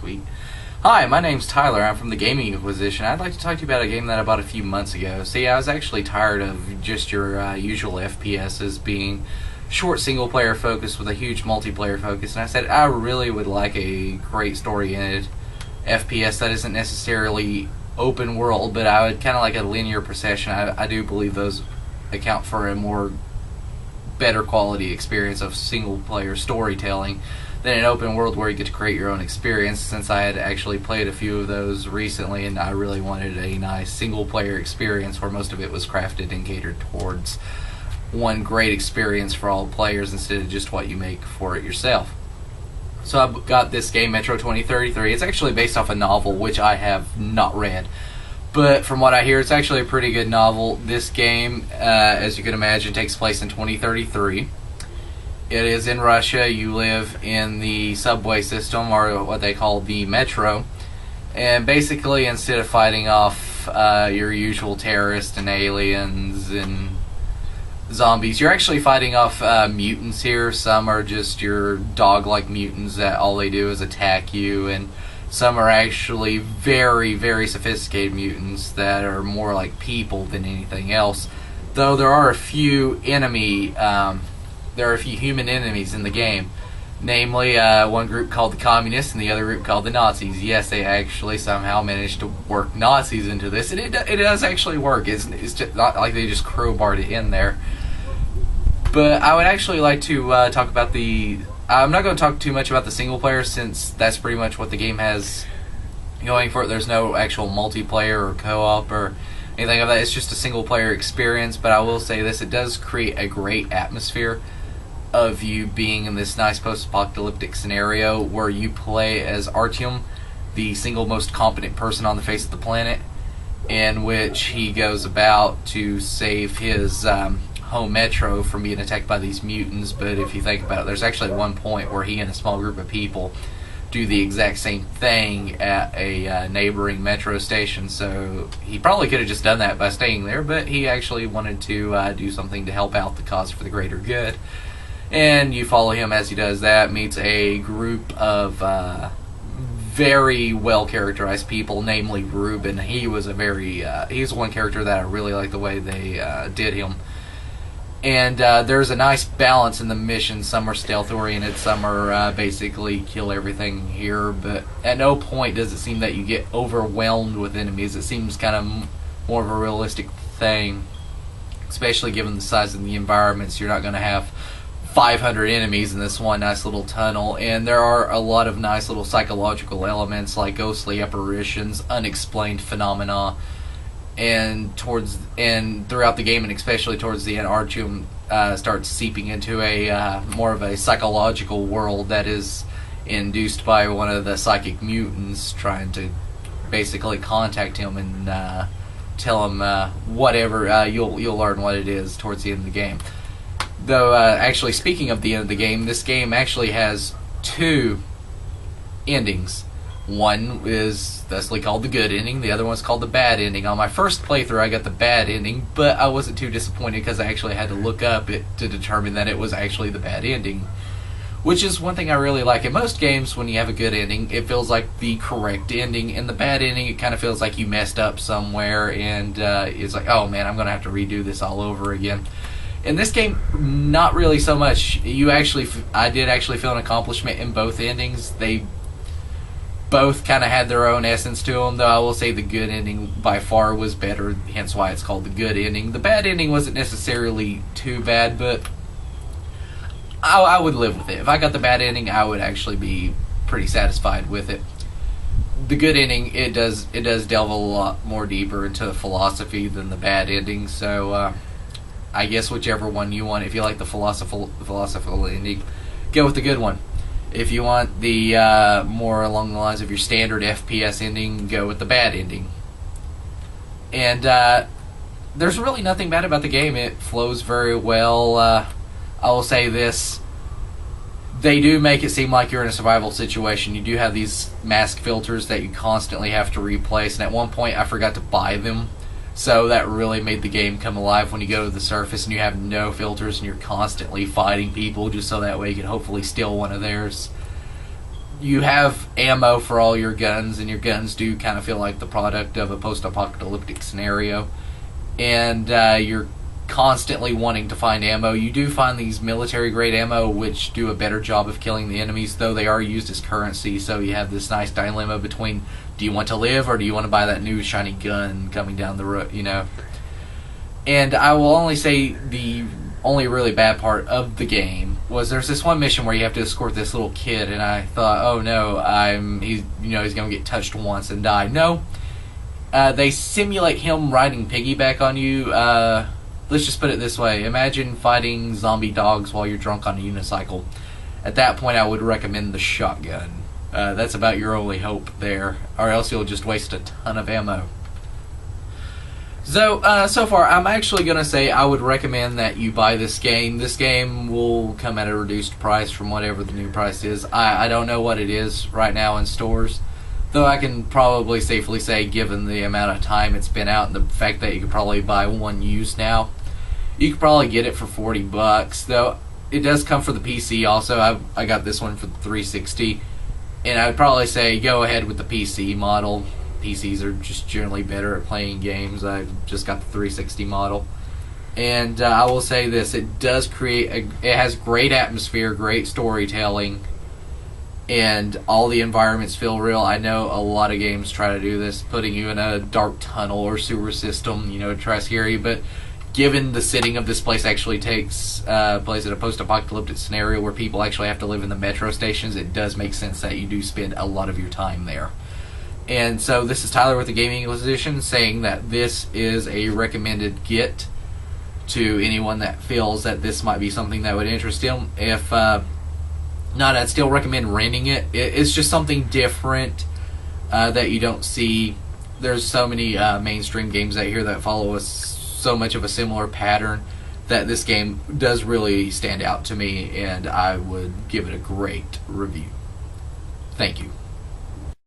Sweet. Hi, my name's Tyler. I'm from the Gaming Inquisition. I'd like to talk to you about a game that I bought a few months ago. See, I was actually tired of just your usual FPSs being short single-player focus with a huge multiplayer focus, and I said I really would like a great story-oriented FPS that isn't necessarily open world, but I would kind of like a linear procession. I do believe those account for a more better quality experience of single-player storytelling than an open world where you get to create your own experience, since I had actually played a few of those recently and I really wanted a nice single-player experience where most of it was crafted and catered towards one great experience for all players instead of just what you make for it yourself. So I got this game, Metro 2033. It's actually based off a novel, which I have not read. But from what I hear, it's actually a pretty good novel. This game, as you can imagine, takes place in 2033. It is in Russia. You live in the subway system, or what they call the metro. And basically, instead of fighting off your usual terrorists and aliens and zombies, you're actually fighting off mutants here. Some are just your dog-like mutants that all they do is attack you, and some are actually very, very sophisticated mutants that are more like people than anything else. Though there are a few human enemies in the game. Namely, one group called the Communists and the other group called the Nazis. Yes, they actually somehow managed to work Nazis into this, and it does actually work. It's just not like they just crowbarred it in there. But I would actually like to talk about the... I'm not going to talk too much about the single player, since that's pretty much what the game has going for it. There's no actual multiplayer or co-op or anything of that. It's just a single player experience. But I will say this, it does create a great atmosphere of you being in this nice post-apocalyptic scenario where you play as Artyom, the single most competent person on the face of the planet, in which he goes about to save his home metro from being attacked by these mutants. But if you think about it, there's actually one point where he and a small group of people do the exact same thing at a neighboring metro station. So he probably could have just done that by staying there, but he actually wanted to do something to help out the cause for the greater good. And you follow him as he does that, meets a group of very well characterized people, namely Ruben. He was he's one character that I really like the way they did him. And there's a nice balance in the mission. Some are stealth oriented, some are basically kill everything here, but at no point does it seem that you get overwhelmed with enemies. It seems kind of more of a realistic thing, especially given the size of the environments. You're not going to have 500 enemies in this one nice little tunnel, and there are a lot of nice little psychological elements like ghostly apparitions, unexplained phenomena, and throughout the game, and especially towards the end, Artyom starts seeping into a more of a psychological world that is induced by one of the psychic mutants trying to basically contact him and tell him whatever. You'll learn what it is towards the end of the game. Though, actually, speaking of the end of the game, this game actually has two endings. One is thusly called the good ending, the other one's called the bad ending. On my first playthrough, I got the bad ending, but I wasn't too disappointed because I actually had to look up it to determine that it was actually the bad ending. Which is one thing I really like. In most games, when you have a good ending, it feels like the correct ending. In the bad ending, it kind of feels like you messed up somewhere, and it's like, oh man, I'm going to have to redo this all over again. In this game, not really so much. I did actually feel an accomplishment in both endings. They both kind of had their own essence to them, though I will say the good ending by far was better, hence why it's called the good ending. The bad ending wasn't necessarily too bad, but I would live with it. If I got the bad ending, I would actually be pretty satisfied with it. The good ending, it does delve a lot more deeper into philosophy than the bad ending, so I guess whichever one you want. If you like the philosophical ending, go with the good one. If you want the more along the lines of your standard FPS ending, go with the bad ending. And there's really nothing bad about the game. It flows very well. I will say this. They do make it seem like you're in a survival situation. You do have these mask filters that you constantly have to replace, and at one point I forgot to buy them. So that really made the game come alive when you go to the surface and you have no filters and you're constantly fighting people just so that way you can hopefully steal one of theirs. you have ammo for all your guns, and your guns do kind of feel like the product of a post-apocalyptic scenario. And you're constantly wanting to find ammo. You do find these military-grade ammo, which do a better job of killing the enemies, though they are used as currency, so you have this nice dilemma between, do you want to live, or do you want to buy that new shiny gun coming down the road, you know? And I will only say the only really bad part of the game was there's this one mission where you have to escort this little kid, and I thought, oh no, he's going to get touched once and die. No, they simulate him riding piggyback on you. Let's just put it this way. Imagine fighting zombie dogs while you're drunk on a unicycle. At that point, I would recommend the shotgun. That's about your only hope there, or else you'll just waste a ton of ammo. So, so far, I'm actually going to say I would recommend that you buy this game. This game will come at a reduced price from whatever the new price is. I don't know what it is right now in stores, though I can probably safely say, given the amount of time it's been out and the fact that you could probably buy one used now, you could probably get it for $40, though it does come for the PC also. I got this one for the 360, and I would probably say go ahead with the PC model. PCs are just generally better at playing games. I've just got the 360 model. And I will say this, it does it has great atmosphere, great storytelling, and all the environments feel real. I know a lot of games try to do this, putting you in a dark tunnel or sewer system, to try to scare you, but given the setting of this place actually takes place in a post-apocalyptic scenario where people actually have to live in the metro stations, it does make sense that you do spend a lot of your time there. And so this is Tyler with the Gaming Inquisition saying that this is a recommended get to anyone that feels that this might be something that would interest him. If not, I'd still recommend renting it. It's just something different that you don't see. There's so many mainstream games out here that follow so much of a similar pattern that this game does really stand out to me, and I would give it a great review. Thank you.